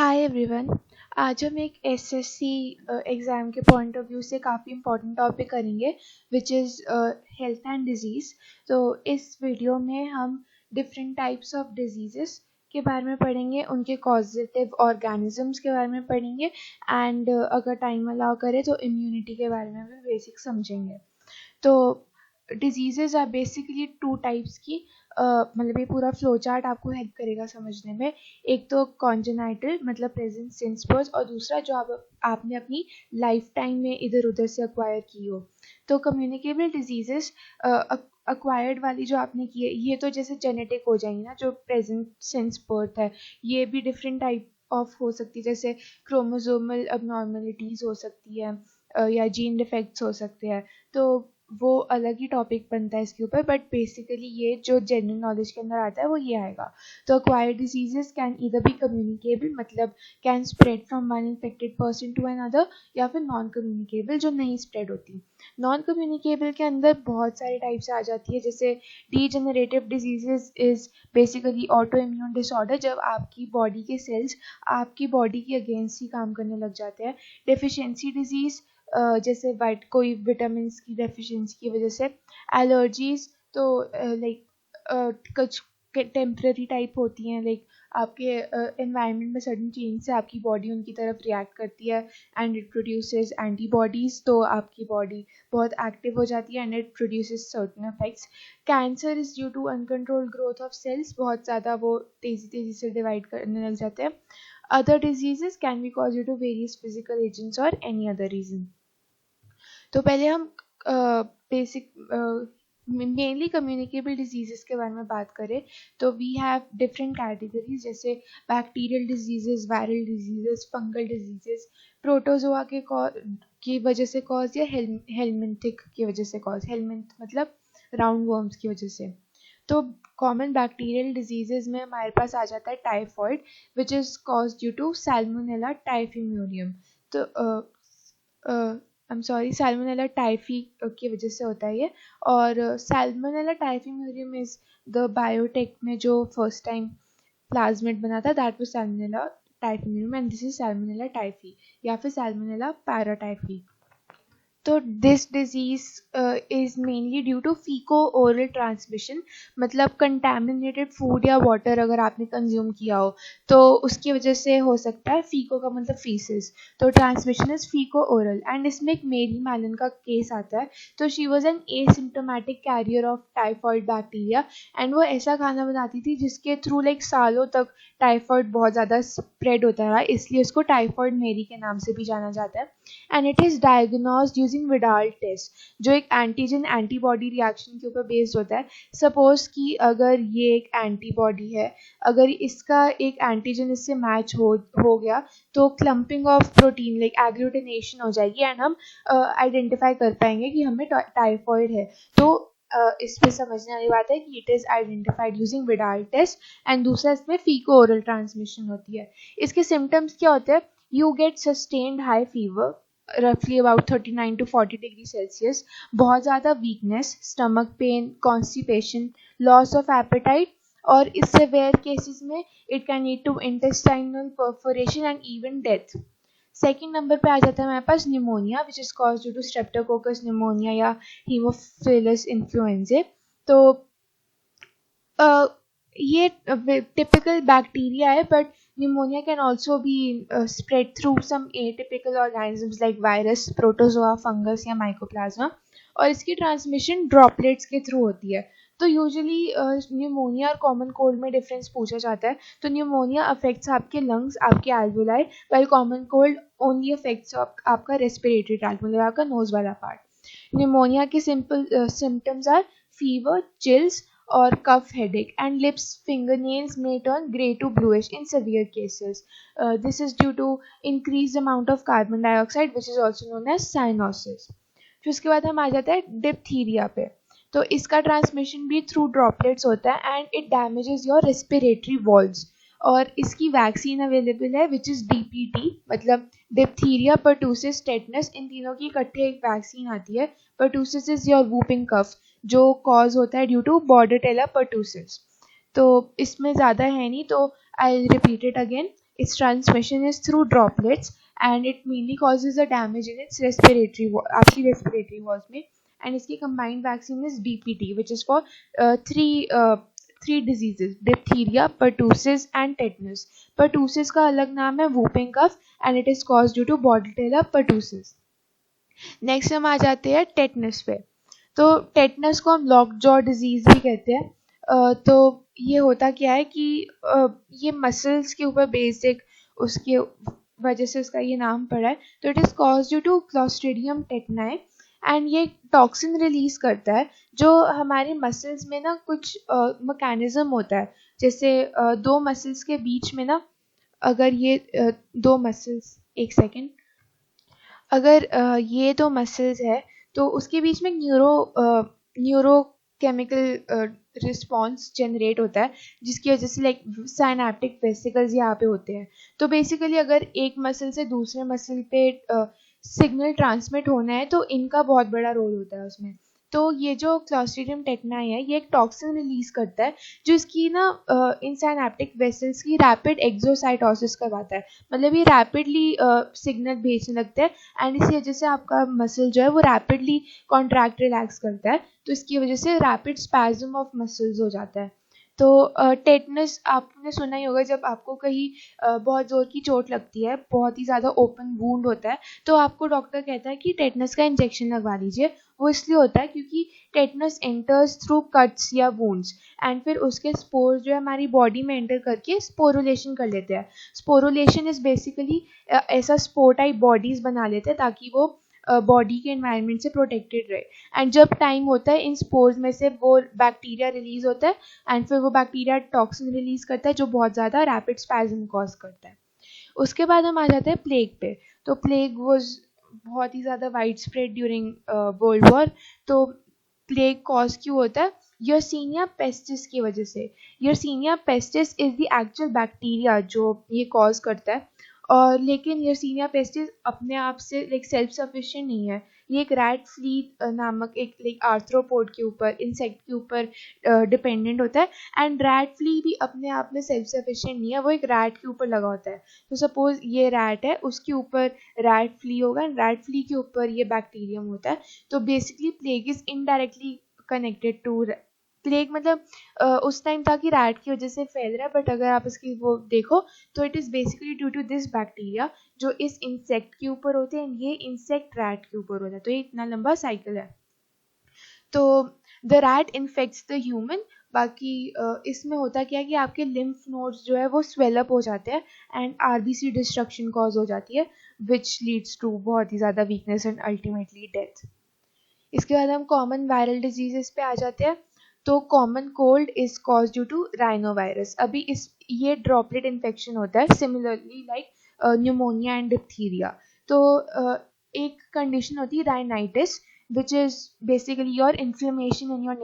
Hi everyone. आज हम एक एसएससी एग्ज़ाम के पॉइंट ऑफ व्यू से काफ़ी इंपॉर्टेंट टॉपिक करेंगे which is health and disease. तो इस वीडियो में हम डिफरेंट टाइप्स ऑफ डिजीज़ेस के बारे में पढ़ेंगे, उनके कॉजेटिव ऑर्गेनिजम्स के बारे में पढ़ेंगे एंड अगर टाइम अलाउ करे तो इम्यूनिटी के बारे में भी बेसिक समझेंगे। तो diseases are basically two types की, मतलब ये पूरा फ्लो चार्ट आपको हेल्प करेगा समझने में। एक तो कॉन्जेनाइटल मतलब प्रेजेंट सिंस बर्थ, और दूसरा जो आपने अपनी लाइफ टाइम में इधर उधर से अक्वायर की हो। तो कम्युनिकेबल डिजीज़ेस अक्वायर्ड वाली जो आपने की है ये तो जैसे जेनेटिक हो जाएंगी ना, जो प्रेजेंट सिंस बर्थ है ये भी डिफरेंट टाइप ऑफ हो सकती है, जैसे क्रोमोसोमल अबनॉर्मलिटीज़ हो सकती है या जीन डिफेक्ट्स हो सकते हैं। तो वो अलग ही टॉपिक बनता है इसके ऊपर, बट बेसिकली ये जो जनरल नॉलेज के अंदर आता है वो ये आएगा। तो acquired diseases can either be communicable मतलब can spread from one infected person to another, या फिर नॉन कम्युनिकेबल जो नहीं स्प्रेड होती। नॉन कम्युनिकेबल के अंदर बहुत सारी टाइप्स आ जाती है, जैसे degenerative diseases is basically auto immune disorder, जब आपकी बॉडी के सेल्स आपकी बॉडी के अगेंस्ट ही काम करने लग जाते हैं। डेफिशिएंसी डिजीज जैसे कोई विटामिन की डेफिशिएंसी की वजह से। एलर्जीज तो लाइक कुछ टेम्पररी टाइप होती हैं, लाइक आपके एनवायरनमेंट में सडन चेंज से आपकी बॉडी उनकी तरफ रिएक्ट करती है एंड इट प्रोड्यूसेस एंटीबॉडीज़, तो आपकी बॉडी बहुत एक्टिव हो जाती है and it produces certain effects. Cancer is due to uncontrolled growth of cells, बहुत ज़्यादा वो तेज़ी से डिवाइड करने लग जाते हैं। Other diseases can be caused due to various physical agents or any other reason. तो पहले हम बेसिक मेनली कम्युनिकेबल डिजीज़ेस के बारे में बात करें तो वी हैव डिफरेंट कैटेगरीज, जैसे bacterial diseases, viral diseases, fungal diseases, protozoa की वजह से कॉज, या हेलमिंथिक की वजह से कॉज। हेलमिंथ मतलब राउंड वर्म्स की वजह से। तो कॉमन बैक्टीरियल डिजीजेज में हमारे पास आ जाता है typhoid which is cause due to salmonella typhimurium. तो I am sorry, salmonella typhi की वजह से होता है ये। और salmonella typhimurium is the biotech में जो फर्स्ट टाइम प्लाज्मिड बना था, that was salmonella typhimurium and this is salmonella typhi या फिर सैल्मोनेला पैराटाइफी। तो this disease is mainly due to faeco oral transmission, मतलब कंटेमिनेटेड फूड या वाटर अगर आपने कंज्यूम किया हो तो उसकी वजह से हो सकता है। फीको का मतलब फीसिस, तो ट्रांसमिशन इज फीको ओरल। एंड इसमें एक मेरी मैलन का केस आता है। तो she was an asymptomatic carrier of typhoid bacteria and वो ऐसा खाना बनाती थी जिसके थ्रू लाइक सालों तक टाइफॉइड बहुत ज़्यादा स्प्रेड होता रहा, इसलिए उसको टाइफॉइड मेरी के नाम से भी जाना जाता है। And it is diagnosed using Widal test, जो एक एंटीजन एंटीबॉडी रिएक्शन के ऊपर बेस्ड होता है। सपोज कि अगर ये एक एंटीबॉडी है, अगर इसका एक एंटीजन इससे मैच हो गया तो clumping of protein like agglutination हो जाएगी एंड हम आइडेंटिफाई कर पाएंगे कि हमें टाइफॉइड है। तो इस पे समझने वाली बात है कि it is identified using Widal test. And दूसरा इसमें फीको ओरल ट्रांसमिशन होती है। इसके सिम्टम्स क्या होते हैं? You get sustained high fever, roughly about 39 to 40 degree Celsius, बहुत ज़्यादा weakness, stomach pain, constipation, loss of appetite, और इस severe cases में it can lead to intestinal perforation and even death. Second number पे आ जाता है हमारे पास pneumonia which is cause due to streptococcus pneumonia या हीमोफिलस इन्फ्लुएंजा। तो ये टिपिकल बैक्टीरिया है, but pneumonia can also be spread through some atypical organisms like virus, protozoa, fungus या mycoplasma, और इसकी ट्रांसमिशन ड्रॉपलेट्स के थ्रू होती है। तो यूजुअली न्यूमोनिया और कॉमन कोल्ड में डिफरेंस पूछा जाता है। तो न्यूमोनिया अफेक्ट्स आपके लंग्स, आपके alveoli, while common cold only affects आपका रेस्पिरेटरी ट्रैक्ट मतलब आपका नोज वाला पार्ट। न्यूमोनिया के simple symptoms are fever, chills or cough headache, and lips fingernails may turn grey to bluish in severe cases. This is due to increased amount of carbon dioxide which is also known as cyanosis. फिर उसके बाद हम आ जाता है diphtheria पे। तो इसका transmission भी थ्रू ड्रॉपलेट्स होता है and it damages your respiratory valves, और इसकी वैक्सीन अवेलेबल है विच इज़ DPT मतलब डिप्थीरिया, पर्टूसिस, टेटनस, इन तीनों की इकट्ठे एक वैक्सीन आती है। Pertussis is your whooping cough जो कॉज होता है ड्यू टू बॉर्डेटेला पर्टूसिस। तो इसमें ज़्यादा है नहीं, तो I repeat it again. its transmission is through droplets and it mainly causes a damage in its आपकी respiratory walls में. And इसकी combined vaccine is DPT, which is for three diseases: diphtheria, pertussis and tetanus. Pertussis का अलग नाम है whooping cough and it is caused due to Bordetella pertussis. Next हम आ जाते हैं टेटनस पे. तो टेटनस को हम लॉक जॉ डिजीज भी कहते हैं. तो ये होता क्या है कि ये मसल्स के ऊपर बेस्ड एक उसके वजह से उसका ये नाम पड़ा है. तो it is cause due to Clostridium tetani and ये टॉक्सिन रिलीज करता है जो हमारे मसल्स में ना कुछ मैकेनिज्म होता है. जैसे दो मसल्स के बीच में ना अगर ये दो मसल्स एक सेकेंड अगर ये दो मसल्स है तो उसके बीच में न्यूरो केमिकल रिस्पॉन्स जनरेट होता है जिसकी वजह से लाइक साइनेप्टिक वेसिकल्स यहाँ पे होते हैं. तो बेसिकली अगर एक मसल से दूसरे मसल पे सिग्नल ट्रांसमिट होना है तो इनका बहुत बड़ा रोल होता है उसमें. तो ये जो क्लॉस्ट्रीडियम टेटनाई है ये एक टॉक्सिन रिलीज करता है जो इसकी ना इन साइनेप्टिक वेसल्स की रैपिड एक्सोसाइटोसिस करवाता है. मतलब ये रैपिडली सिग्नल भेजने लगता है एंड इसी वजह से आपका मसल जो है वो रैपिडली कॉन्ट्रैक्ट रिलैक्स करता है. तो इसकी वजह से रैपिड स्पैज्म ऑफ मसल्स हो जाता है. तो टेटनस आपने सुना ही होगा जब आपको कहीं बहुत ज़ोर की चोट लगती है, बहुत ही ज़्यादा ओपन वूंड होता है तो आपको डॉक्टर कहता है कि टेटनस का इंजेक्शन लगवा लीजिए. वो इसलिए होता है क्योंकि टेटनस एंटर्स थ्रू कट्स या वूंड्स एंड फिर उसके स्पोर्स जो है हमारी बॉडी में एंटर करके स्पोरुलेशन कर लेते हैं. स्पोरुलेशन इज़ बेसिकली ऐसा स्पोर टाइप बॉडीज़ बना लेते हैं ताकि वो बॉडी के एनवायरनमेंट से प्रोटेक्टेड रहे. एंड जब टाइम होता है इन स्पोर्स में से वो बैक्टीरिया रिलीज होता है एंड फिर वो बैक्टीरिया टॉक्सिन रिलीज करता है जो बहुत ज़्यादा रैपिड स्पैज्म कॉज करता है. उसके बाद हम आ जाते हैं प्लेग पे. तो प्लेग वॉज बहुत ही ज़्यादा wide spread during world war. तो प्लेग कॉज क्यों होता है? यर्सीनिया पेस्टिस की वजह से. Yersinia pestis is the actual bacteria जो ये कॉज करता है. और लेकिन यर्सीनिया पेस्टिस अपने आप से लाइक सेल्फ सफिशिएंट नहीं है. ये एक रैट फ्ली नामक एक लाइक आर्थ्रोपोड के ऊपर इंसेक्ट के ऊपर डिपेंडेंट होता है. एंड रैट फ्ली भी अपने आप में सेल्फ सफिशिएंट नहीं है, वो एक रैट के ऊपर लगा होता है. तो सपोज ये रैट है, उसके ऊपर रैट फ्ली होगा एंड रैट फ्ली के ऊपर ये बैक्टीरियम होता है. तो basically plague is indirectly connected to plague. मतलब उस टाइम था कि रैट की वजह से फैल रहा है बट अगर आप इसकी वो देखो तो it is basically due to this bacteria जो इस इंसेक्ट के ऊपर होते हैं. ये इंसेक्ट रैट के ऊपर होता है. तो ये इतना लंबा साइकिल है. तो the rat infects the human. बाकी इसमें होता क्या है कि आपके लिम्फ नोड्स जो है वो स्वेलअप हो जाते हैं एंड आरबीसी डिस्ट्रक्शन कॉज हो जाती है विच लीड्स टू बहुत ही ज़्यादा वीकनेस एंड अल्टीमेटली डेथ. इसके बाद हम कॉमन वायरल डिजीजेस पे आ जाते हैं. तो common cold is cause due to rhinovirus. अभी ये ड्रॉपलेट इन्फेक्शन होता है similarly like pneumonia and diphtheria. तो एक कंडीशन होती है rhinitis which is basically your inflammation in your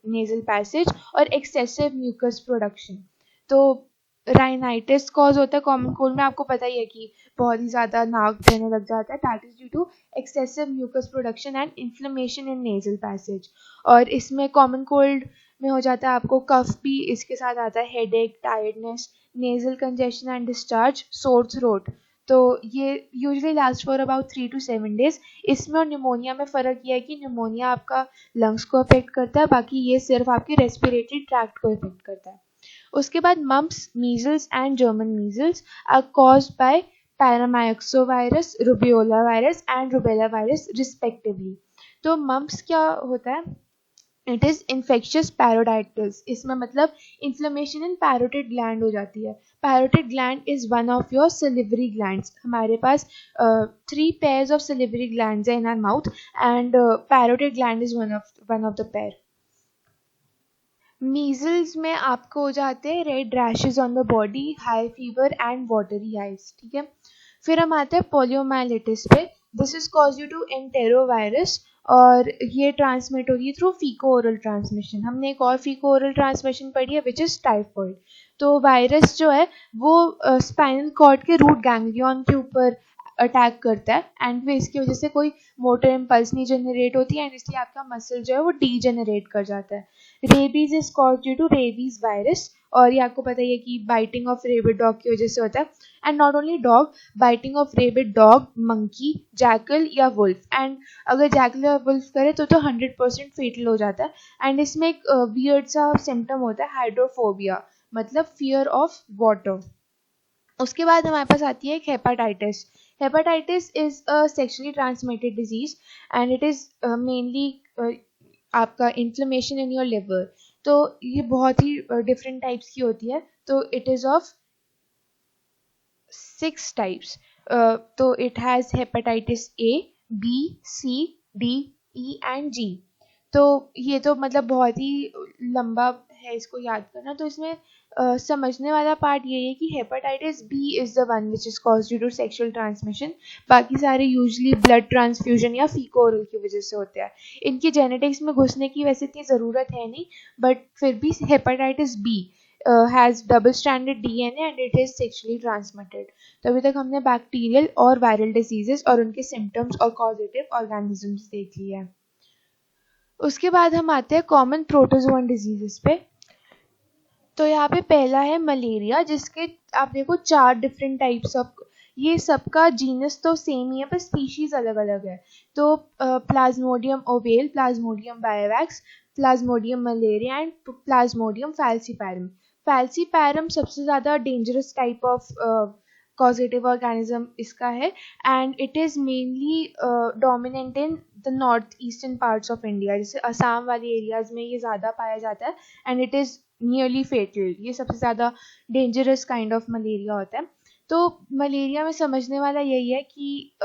nasal passage और एक्सेसिव म्यूकस प्रोडक्शन. तो राइनाइटिस कॉज होता है कॉमन कोल्ड में. आपको पता ही है कि बहुत ही ज़्यादा नाक बहने लग जाता है. That is due to excessive mucus production and inflammation in nasal passage. और इसमें कॉमन कोल्ड में हो जाता है आपको कफ भी इसके साथ आता है, headache, tiredness, nasal congestion and discharge, sore throat. तो ये usually last for about 3 to 7 days. इसमें और न्यूमोनिया में फ़र्क ये है कि न्यूमोनिया आपका लंग्स को अफेक्ट करता है, बाकी ये सिर्फ आपके रेस्पिरेटरी ट्रैक्ट को अफेक्ट करता है. उसके बाद mumps, measles and German measles are caused by paramyxovirus, rubeola virus and rubella virus respectively. तो मम्प्स क्या होता है? It is infectious parotitis. इसमें मतलब इन्फ्लेमेशन इन पैरोटिड ग्लैंड हो जाती है. Parotid gland is one of your salivary glands. हमारे पास 3 pairs ऑफ सिलिवरी ग्लैंड्स है in our mouth and parotid gland is one of the pair. Measles में आपको हो जाते हैं red rashes on the body, high fever and watery eyes. ठीक है. फिर हम आते हैं पोलियोमाइलिटिस पे. This is cause due to enterovirus और ये ट्रांसमिट होती है थ्रू फीको ओरल ट्रांसमिशन. हमने एक और फीको ओरल ट्रांसमिशन पढ़ी है विच इज़ टाइफॉइड. तो वायरस जो है वो स्पाइनल कॉर्ड के रूट गैंग्लियन के ऊपर अटैक करता है एंड फिर इसकी वजह से कोई मोटर इम्पल्स नहीं जनरेट होती है एंड इसलिए आपका मसल जो है वो डीजेनरेट कर जाता है. Rabies is cause due to rabies virus और ये आपको पता ही है कि बाइटिंग ऑफ रेबिड डॉग की वजह से होता है. And not only dog, biting of rapid dog, monkey, jackal या वुल्फ. एंड अगर जैकल या वुल्फ करे तो 100% फेटल हो जाता है. एंड इसमें एक वियर्ड सा सिम्टम होता है हाइड्रोफोबिया, मतलब फियर ऑफ वाटर. उसके बाद हमारे पास आती है hepatitis. Hepatitis is a sexually transmitted disease and it is mainly आपका इन्फ्लेमेशन इन योर लिवर. तो ये बहुत ही डिफरेंट टाइप्स की होती है. तो इट इज ऑफ 6 टाइप्स. तो it has hepatitis A, B, C, D, E and G. तो ये तो मतलब बहुत ही लंबा है इसको याद करना. तो इसमें समझने वाला पार्ट ये है कि hepatitis B is the one which is cause due to sexual transmission. बाकी सारे यूजली ब्लड ट्रांसफ्यूजन या फीको ओरल की वजह से होते हैं. इनकी जेनेटिक्स में घुसने की वैसे इतनी ज़रूरत है नहीं, बट फिर भी hepatitis B has double stranded DNA and it is sexually transmitted. तो अभी तक हमने बैक्टीरियल और वायरल डिजीजेस और उनके सिम्टम्स और कॉजेटिव ऑर्गेनिजम्स देख लिए हैं. उसके बाद हम आते हैं कॉमन प्रोटोजोअन डिजीजेस पे. तो यहाँ पे पहला है मलेरिया, जिसके आप देखो 4 डिफरेंट टाइप्स ऑफ, ये सबका जीनस तो सेम ही है पर स्पीशीज अलग अलग है. तो plasmodium ovale, plasmodium vivax, plasmodium malariae and plasmodium falciparum. Falciparum सबसे ज़्यादा dangerous type of causative organism इसका है and it is mainly dominant in the north eastern parts of India. जैसे असम वाले एरियाज़ में ये ज़्यादा पाया जाता है and it is nearly fatal. ये सबसे ज़्यादा डेंजरस काइंड ऑफ मलेरिया होता है. तो मलेरिया में समझने वाला यही है कि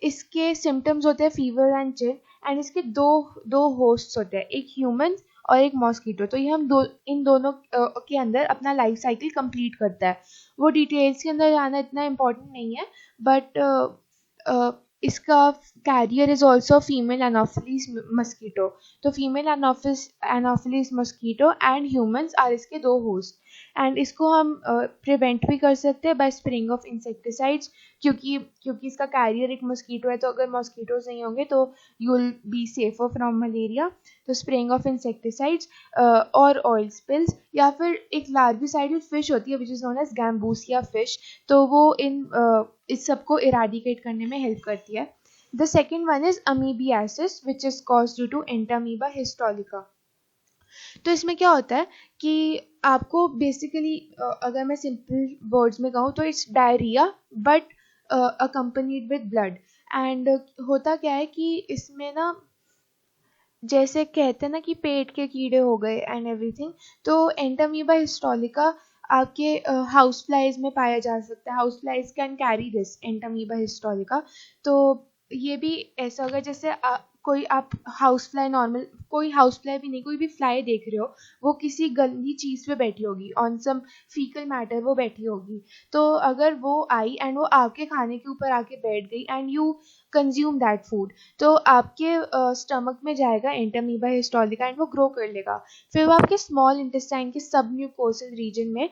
इसके सिम्टम्स होते हैं फीवर एंड चिल एंड इसके दो होस्ट्स होते हैं, एक ह्यूमन और एक मॉस्किटो. तो ये हम इन दोनों के अंदर अपना लाइफ साइकिल कंप्लीट करता है. वो डिटेल्स के अंदर जाना इतना इम्पोर्टेंट नहीं है, बट इसका carrier is also female anopheles mosquito. तो female anopheles mosquito and humans are इसके 2 होस्ट. एंड इसको हम प्रिवेंट भी कर सकते हैं बाय स्प्रेइंग ऑफ इंसेक्टिसाइड्स, क्योंकि इसका कैरियर एक मस्कीटो है. तो अगर मॉस्किटोज नहीं होंगे तो you will be safer from malaria. तो स्प्रेइंग ऑफ इंसेक्टिसाइड्स और ऑयल स्पिल्स, या फिर एक लार्विसाइडल फिश होती है which is known as Gambusia fish. तो वो इस सबको इराडिकेट करने में हेल्प करती है. The second one is amoebiasis which is cause due to Entamoeba histolytica. तो इसमें क्या होता है कि आपको बेसिकली अगर मैं सिंपल वर्ड्स में कहूँ तो it's diarrhoea but accompanied with blood. And होता क्या है कि इसमें ना जैसे कहते हैं ना कि पेट के कीड़े हो गए एंड एवरीथिंग. तो एंटामीबा हिस्टोलिका आपके हाउस फ्लाइज में पाया जा सकता है. House flies can carry this Entamoeba histolytica. तो ये भी ऐसा होगा जैसे कोई आप हाउस फ्लाई नॉर्मल, कोई हाउस फ्लाई भी नहीं, कोई भी फ्लाई देख रहे हो, वो किसी गंदी चीज़ पे बैठी होगी, ऑन सम फीकल मैटर वो बैठी होगी. तो अगर वो आई एंड वो आपके खाने के ऊपर आके बैठ गई and you consume that food, तो आपके स्टमक में जाएगा एंटामीबा हिस्टोलिका एंड वो ग्रो कर लेगा. फिर वो आपके स्मॉल इंटेस्टाइन के सब म्यूकोसल रीजन में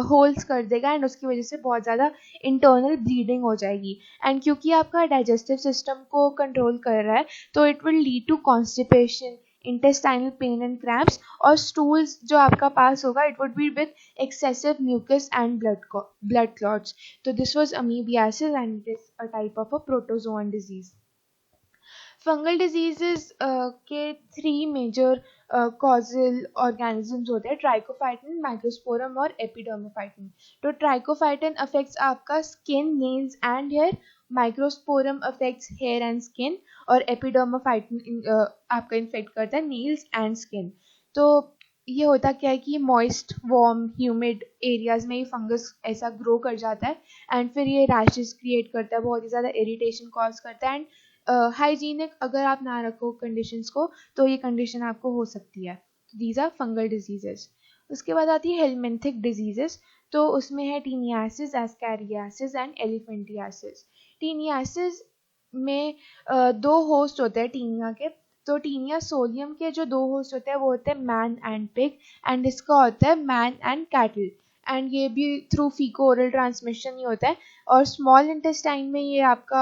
होल्स कर देगा एंड उसकी वजह से बहुत ज़्यादा इंटरनल ब्लीडिंग हो जाएगी. एंड क्योंकि आपका डाइजेस्टिव सिस्टम को कंट्रोल कर रहा है तो it will lead to constipation, intestinal pain and cramps, और stools जो आपका पास होगा it would be with excessive mucus and blood clots. So this was amoebiasis and it is a type of a protozoan disease. Fungal diseases के 3 major causal organisms होते हैं, Trichophyton, Microsporum और Epidermophyton. तो Trichophyton affects आपका skin, nails and hair, Microsporum affects hair and skin, और Epidermophyton आपका infect करता है नेल्स एंड स्किन. तो ये होता क्या है कि मॉइस्ट, वार्म, ह्यूमिड एरियाज में ये फंगस ऐसा ग्रो कर जाता है एंड फिर ये रैशेस क्रिएट करता है, बहुत ही ज़्यादा इरिटेशन कॉज करता है. एंड हाइजीनिक अगर आप ना रखो कंडीशंस को तो ये कंडीशन आपको हो सकती है. These are fungal diseases. उसके बाद आती है हेलमिंथिक डिजीजेस. तो उसमें है taeniasis, ascariasis and elephantiasis. Taeniasis में 2 होस्ट होते हैं टीनिया के. तो टीनिया सोलियम के जो 2 होस्ट होते हैं वो होते हैं मैन एंड पिग, एंड इसका होता है मैन एंड कैटल. एंड ये भी थ्रू फीको ओरल ट्रांसमिशन ही होता है. और स्मॉल इंटेस्टाइन में ये आपका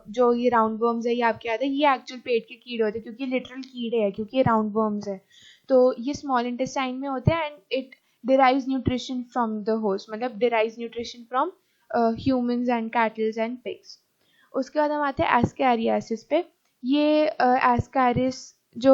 जो ये राउंड वर्म्स है ये आपके आते हैं, ये एक्चुअल पेट के कीड़े होते हैं क्योंकि लिटरल कीड़े हैं, क्योंकि ये राउंड वर्म्स है. तो ये स्मॉल इंटेस्टाइन में होते हैं and it derives nutrition from the host, मतलब derives nutrition from humans and cattle and pigs. उसके बाद हम आते हैं एस्कैरियासिस पे. ये एस्कैरिस जो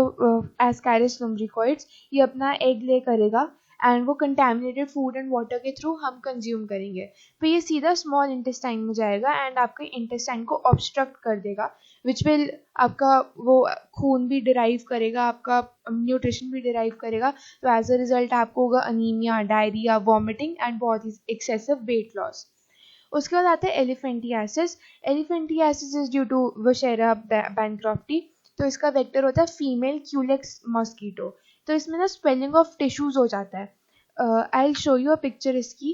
एस्कैरिस लुम्ब्रिकोइड्स, ये अपना एग ले करेगा एंड वो कंटेमिनेटेड फूड एंड वाटर के थ्रू हम कंज्यूम करेंगे. फिर ये सीधा स्मॉल इंटेस्टाइन में जाएगा एंड आपके इंटेस्टाइन को ऑब्स्ट्रक्ट कर देगा, विच विल आपका वो खून भी डिराइव करेगा, आपका न्यूट्रिशन भी डिराइव करेगा. तो एज अ रिजल्ट आपको होगा अनीमिया, डायरिया, वॉमिटिंग एंड बहुत ही एक्सेसिव वेट लॉस. उसके बाद आता है elephantiasis. Elephantiasis is due to wuchereria bancrofti. तो इसका वेक्टर होता है फीमेल क्यूलेक्स मॉस्किटो. तो इसमें ना स्वेलिंग ऑफ टिश्यूज हो जाता है. I will show you a picture इसकी.